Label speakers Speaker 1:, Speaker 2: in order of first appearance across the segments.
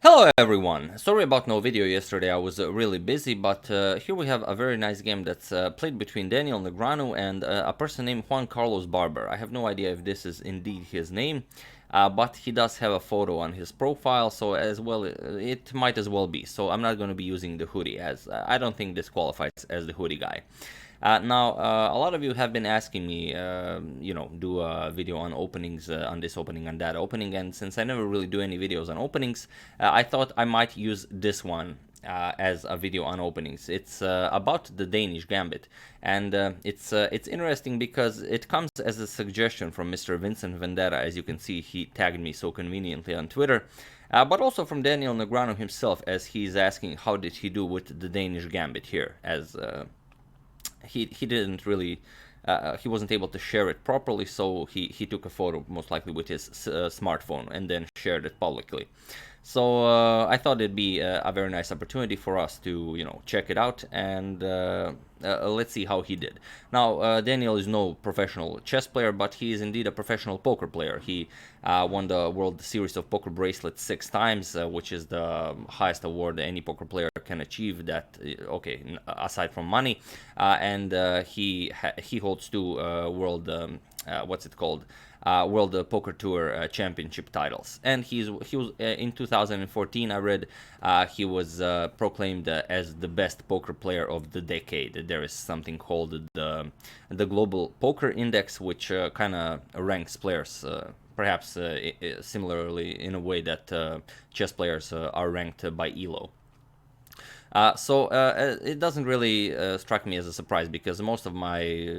Speaker 1: Hello everyone! Sorry about no video yesterday, I was really busy, but here we have a very nice game that's played between Daniel Negreanu and a person named yoancarlosbarber. I have no idea if this is indeed his name, but he does have a photo on his profile, so as well, it might as well be. So I'm not going to be using the hoodie, as I don't think this qualifies as the hoodie guy. Now, a lot of you have been asking me, do a video on openings, on this opening, on that opening, and since I never really do any videos on openings, I thought I might use this one as a video on openings. It's about the Danish Gambit, and it's interesting because it comes as a suggestion from Mr. Vincent Vendetta. As you can see, he tagged me so conveniently on Twitter. But also from Daniel Negreanu himself, as he's asking how did he do with the Danish Gambit here, as he didn't really he wasn't able to share it properly, so he took a photo, most likely with his smartphone, and then shared it publicly. So I thought it'd be a very nice opportunity for us to, check it out, and let's see how he did. Now, Daniel is no professional chess player, but he is indeed a professional poker player. He won the World Series of Poker Bracelet 6 times, which is the highest award any poker player can achieve. That, okay, aside from money, and he holds 2 world World Poker Tour Championship titles, and he was in 2014. I read he was proclaimed as the best poker player of the decade. There is something called the Global Poker Index, which kind of ranks players. Perhaps similarly in a way that chess players are ranked by ELO. So it doesn't really strike me as a surprise, because most of my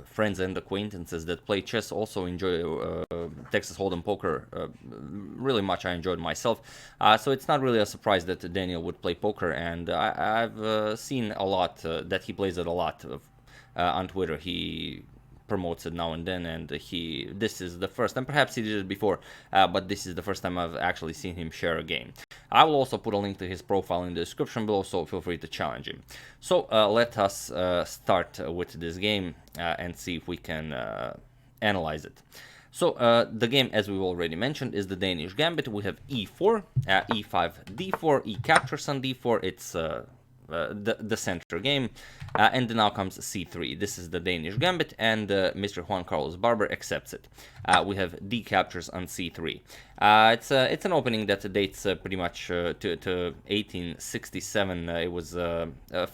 Speaker 1: friends and acquaintances that play chess also enjoy Texas Hold'em poker really much. I enjoyed myself, so it's not really a surprise that Daniel would play poker, and I've seen a lot that he plays it a lot on Twitter. He promotes it now and then, and this is the first, and perhaps he did it before, but this is the first time I've actually seen him share a game. I will also put a link to his profile in the description below, so feel free to challenge him. So let us start with this game and see if we can analyze it. So the game, as we've already mentioned, is the Danish Gambit. We have e4, e5, d4, e captures on d4. It's the center game, and now comes c3. This is the Danish Gambit, and Mr. yoancarlosbarber accepts it. We have d captures on c3. It's an opening that dates pretty much to 1867. It was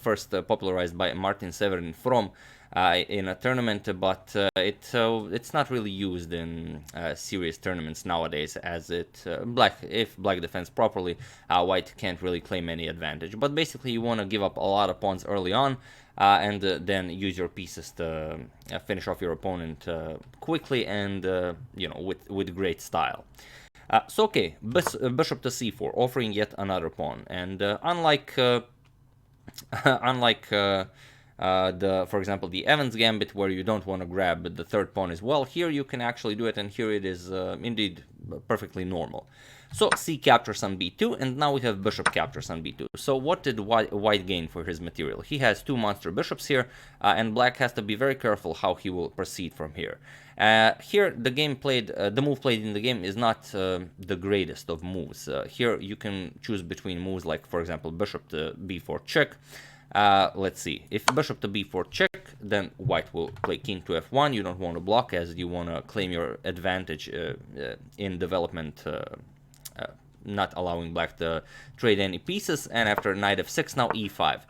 Speaker 1: first popularized by Martin Severin From in a tournament, but it's not really used in serious tournaments nowadays, as if black defends properly, white can't really claim any advantage. But basically, you want to give up a lot of pawns early on, and then use your pieces to finish off your opponent quickly and with great style. So okay, bishop to c4, offering yet another pawn, and unlike for example, the Evans Gambit, where you don't want to grab the third pawn as well, here you can actually do it, and here it is indeed perfectly normal. So c captures on b2, and now we have bishop captures on b2. So what did white gain for his material? He has 2 monster bishops here, and black has to be very careful how he will proceed from here. Here, the move played in the game is not the greatest of moves. Here you can choose between moves like, for example, bishop to b4 check. Let's see, if bishop to b4 check, then white will play king to f1. You don't want to block, as you want to claim your advantage in development, not allowing black to trade any pieces. And after knight f6, now e5.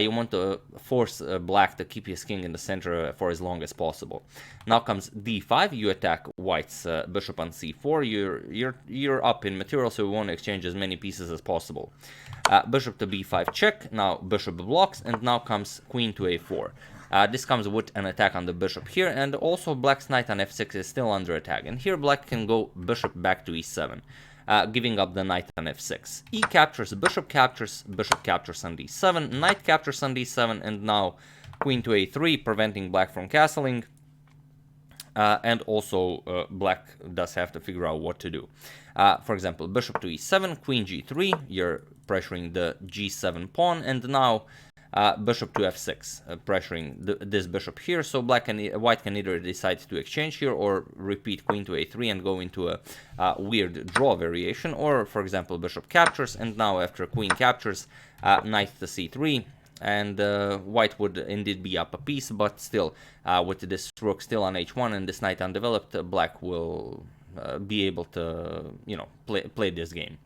Speaker 1: You want to force black to keep his king in the center for as long as possible. Now comes d5. You attack white's bishop on c4. You're up in material, so we want to exchange as many pieces as possible. Bishop to b5 check. Now bishop blocks, and now comes queen to a4. This comes with an attack on the bishop here, and also black's knight on f6 is still under attack. And here black can go bishop back to e7. Giving up the knight on f6. E captures, bishop captures on d7, knight captures on d7, and now queen to a3, preventing black from castling. And also black does have to figure out what to do. For example, bishop to e7, queen g3, you're pressuring the g7 pawn, and now bishop to f6, pressuring this bishop here. So white can either decide to exchange here or repeat queen to a3 and go into a weird draw variation, or for example bishop captures, and now after queen captures, knight to c3, and white would indeed be up a piece, but still with this rook still on h1 and this knight undeveloped, black will be able to, you know, play this game.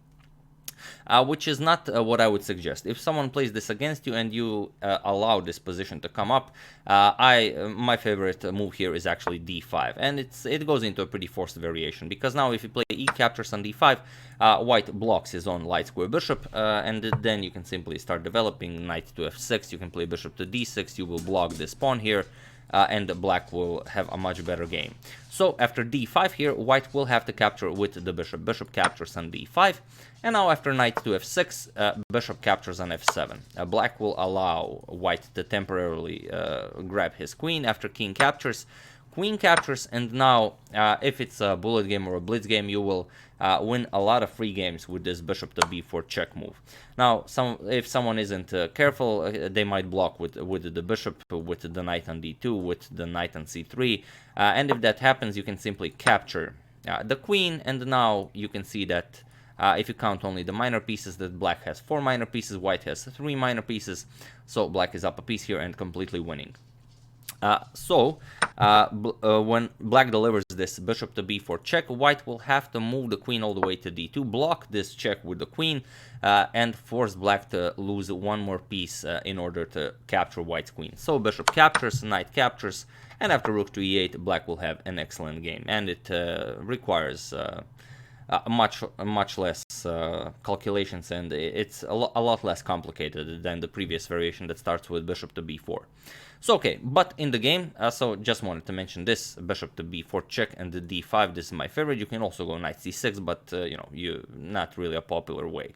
Speaker 1: Which is not what I would suggest. If someone plays this against you and you allow this position to come up, my favorite move here is actually d5, and it goes into a pretty forced variation, because now if you play e captures on d5, white blocks his own light square bishop, and then you can simply start developing knight to f6. You can play bishop to d6. You will block this pawn here. And black will have a much better game. So after d5 here, white will have to capture with the bishop. Bishop captures on d5, and now after knight to f6, bishop captures on f7. Black will allow white to temporarily grab his queen. After king captures, queen captures, and now if it's a bullet game or a blitz game, you will win a lot of free games with this bishop to b4 check move. Now, if someone isn't careful, they might block with the bishop, with the knight on d2, with the knight on c3, and if that happens, you can simply capture the queen, and now you can see that if you count only the minor pieces, that black has 4 minor pieces, white has 3 minor pieces, so black is up a piece here and completely winning. When black delivers this bishop to b4 check, white will have to move the queen all the way to d2, block this check with the queen, and force black to lose one more piece in order to capture white's queen. So bishop captures, knight captures, and after rook to e8, black will have an excellent game, and it requires much less calculations, and it's a lot less complicated than the previous variation that starts with bishop to b4. So okay, but in the game, so just wanted to mention this, bishop to b4 check and the d5, this is my favorite. You can also go knight c6, but you know, not really a popular way.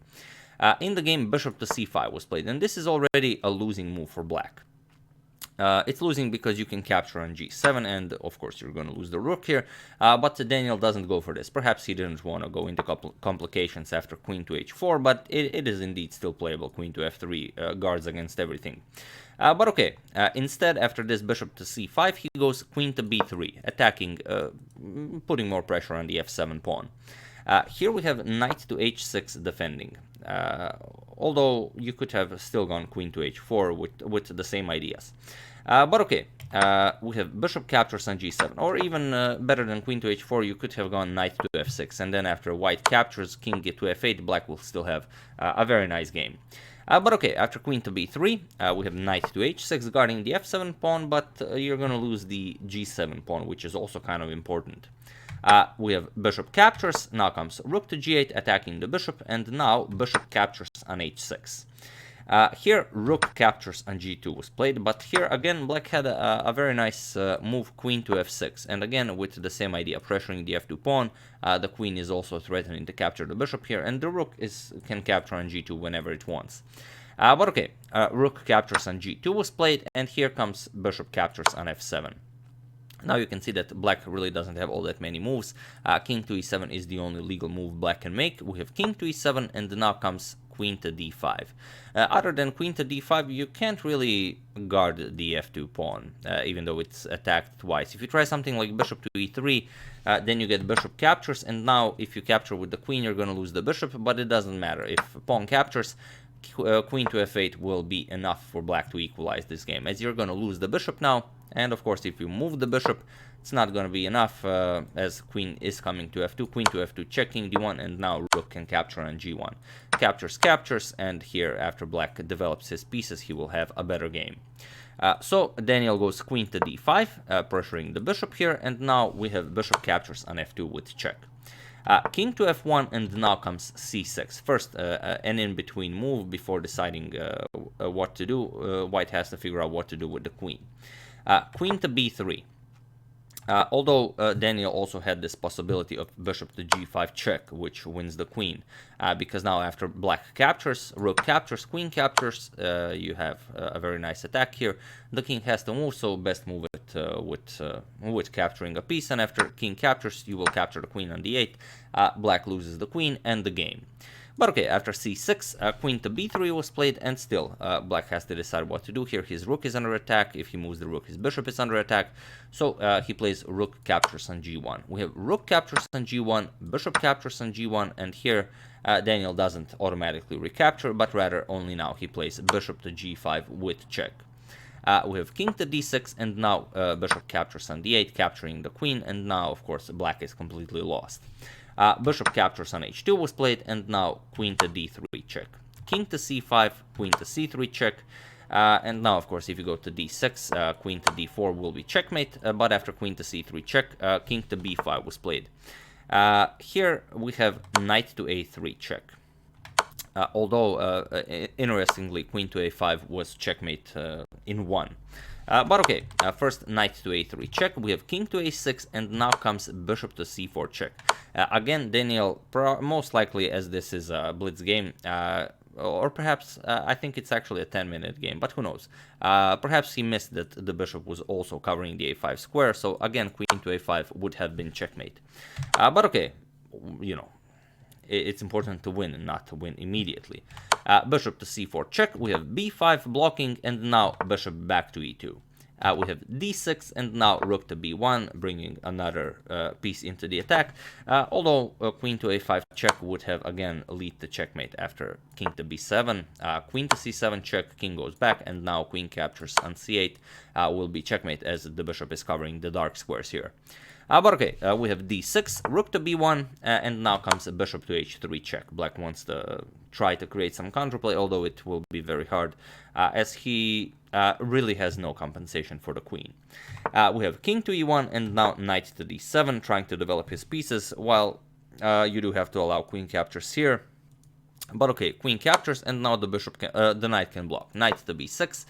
Speaker 1: In the game, bishop to c5 was played, and this is already a losing move for black. It's losing because you can capture on g7, and of course you're going to lose the rook here, but Daniel doesn't go for this. Perhaps he didn't want to go into complications after queen to h4, but it is indeed still playable. Queen to f3 guards against everything. But okay, instead, after this bishop to c5, he goes queen to b3, attacking, putting more pressure on the f7 pawn. Here we have knight to h6 defending, although you could have still gone queen to h4 with the same ideas. But okay, we have bishop captures on g7, or even better than queen to h4, you could have gone knight to f6, and then after white captures, king to f8, black will still have a very nice game. But okay, after queen to b3, we have knight to h6 guarding the f7 pawn, but you're going to lose the g7 pawn, which is also kind of important. We have bishop captures, now comes rook to g8 attacking the bishop, and now bishop captures on h6. Here rook captures on g2 was played, but here again black had a very nice move, queen to f6, and again with the same idea, pressuring the f2 pawn. The queen is also threatening to capture the bishop here, and the rook can capture on g2 whenever it wants. But okay, rook captures on g2 was played, and here comes bishop captures on f7. Now you can see that black really doesn't have all that many moves. King to e7 is the only legal move black can make. We have king to e7, and now comes queen to d5. Other than queen to d5, you can't really guard the f2 pawn, even though it's attacked twice. If you try something like bishop to e3, then you get bishop captures, and now if you capture with the queen, you're going to lose the bishop, but it doesn't matter. If pawn captures, queen to f8 will be enough for black to equalize this game, as you're going to lose the bishop now. And of course, if you move the bishop, it's not going to be enough, as queen is coming to f2, queen to f2, checking d1, and now rook can capture on g1. Captures, and here, after black develops his pieces, he will have a better game. So Daniel goes queen to d5, pressuring the bishop here, and now we have bishop captures on f2 with check. King to f1, and now comes c6. First, an in-between move before deciding what to do. White has to figure out what to do with the queen. Queen to b3. Although Daniel also had this possibility of bishop to g5 check, which wins the queen, because now after black captures, rook captures, queen captures, you have a very nice attack here. The king has to move, so best move it with capturing a piece, and after king captures, you will capture the queen on d8. Black loses the queen and the game. But okay, after c6, queen to b3 was played, and still black has to decide what to do here. His rook is under attack. If he moves the rook, his bishop is under attack. So he plays rook captures on g1. We have rook captures on g1, bishop captures on g1, and here Daniel doesn't automatically recapture, but rather only now he plays bishop to g5 with check. We have king to d6, and now bishop captures on d8, capturing the queen, and now, of course, black is completely lost. Bishop captures on h2 was played, and now queen to d3 check. King to c5, queen to c3 check, and now, of course, if you go to d6, queen to d4 will be checkmate, but after queen to c3 check, king to b5 was played. Here we have knight to a3 check. Although, interestingly, queen to a5 was checkmate in one. But okay, first knight to a3 check, we have king to a6, and now comes bishop to c4 check. Again, Daniel, most likely, as this is a blitz game, or perhaps I think it's actually a 10-minute game, but who knows. Perhaps he missed that the bishop was also covering the a5 square, so again, queen to a5 would have been checkmate. But okay, you know, it's important to win and not to win immediately. Bishop to c4 check, we have b5 blocking, and now bishop back to e2. We have d6, and now rook to b1, bringing another piece into the attack, although queen to a5 check would have again lead to checkmate after king to b7, queen to c7 check, king goes back, and now queen captures on c8 will be checkmate as the bishop is covering the dark squares here. But okay, we have d6, rook to b1, and now comes a bishop to h3 check. Black wants to try to create some counterplay, although it will be very hard, as he really has no compensation for the queen. We have king to e1, and now knight to d7, trying to develop his pieces, while you do have to allow queen captures here. But okay, queen captures, and now the bishop the knight can block. Knight to b6,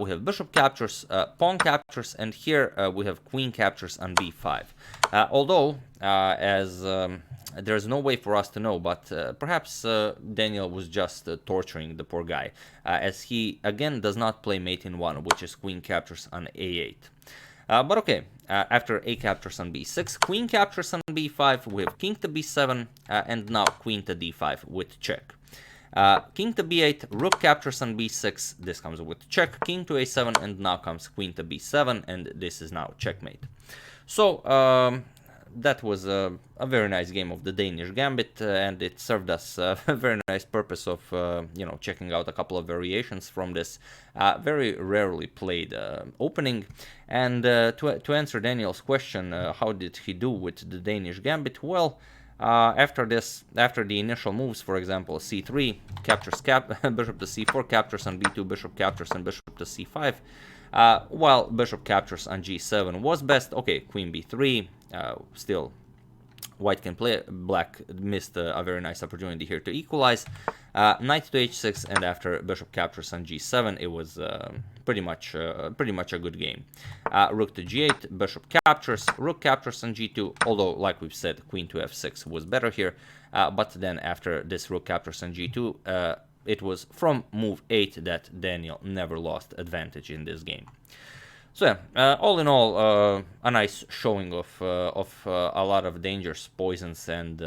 Speaker 1: we have bishop captures, pawn captures, and here we have queen captures on b5. Although, as there's no way for us to know, but perhaps Daniel was just torturing the poor guy, as he again does not play mate in one, which is queen captures on a8. But okay, after a captures on b6, queen captures on b5, we have king to b7, and now queen to d5 with check. King to b8, rook captures on b6, this comes with check, king to a7, and now comes queen to b7, and this is now checkmate. So, that was a very nice game of the Danish Gambit, and it served us a very nice purpose of, you know, checking out a couple of variations from this very rarely played opening. And to answer Daniel's question, how did he do with the Danish Gambit? Well, after the initial moves, for example, c3 captures bishop to c4 captures on b2, bishop captures on bishop to c5. While bishop captures on g7 was best. Okay, queen b3, still white can play. Black missed a very nice opportunity here to equalize. Knight to h6, and after bishop captures on g7, it was pretty much a good game. Rook to g8, bishop captures, rook captures on g2, although, like we've said, queen to f6 was better here. But then after this rook captures on g2, it was from move 8 that Daniel never lost advantage in this game. So yeah, all in all, a nice showing of a lot of dangers, poisons, and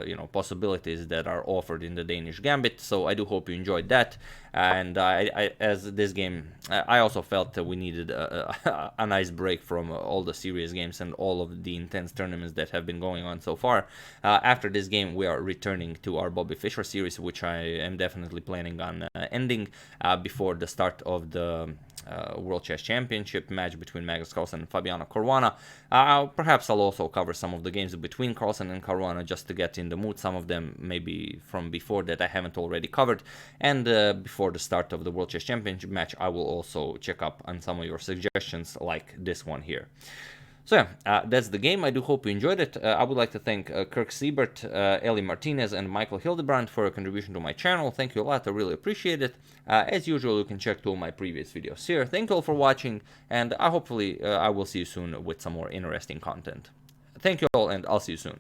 Speaker 1: you know, possibilities that are offered in the Danish Gambit. So I do hope you enjoyed that. And as this game, I also felt that we needed a nice break from all the serious games and all of the intense tournaments that have been going on so far. After this game, we are returning to our Bobby Fischer series, which I am definitely planning on ending before the start of the World Chess Championship match between Magnus Carlsen and Fabiano Caruana. Perhaps I'll also cover some of the games between Carlsen and Caruana just to get in the mood. Some of them maybe from before that I haven't already covered. And before the start of the World Chess Championship match, I will also check up on some of your suggestions like this one here. So yeah, that's the game. I do hope you enjoyed it. I would like to thank Kirk Siebert, Eli Martinez, and Michael Hildebrand for a contribution to my channel. Thank you a lot. I really appreciate it. As usual, you can check two of my previous videos here. Thank you all for watching, and hopefully I will see you soon with some more interesting content. Thank you all, and I'll see you soon.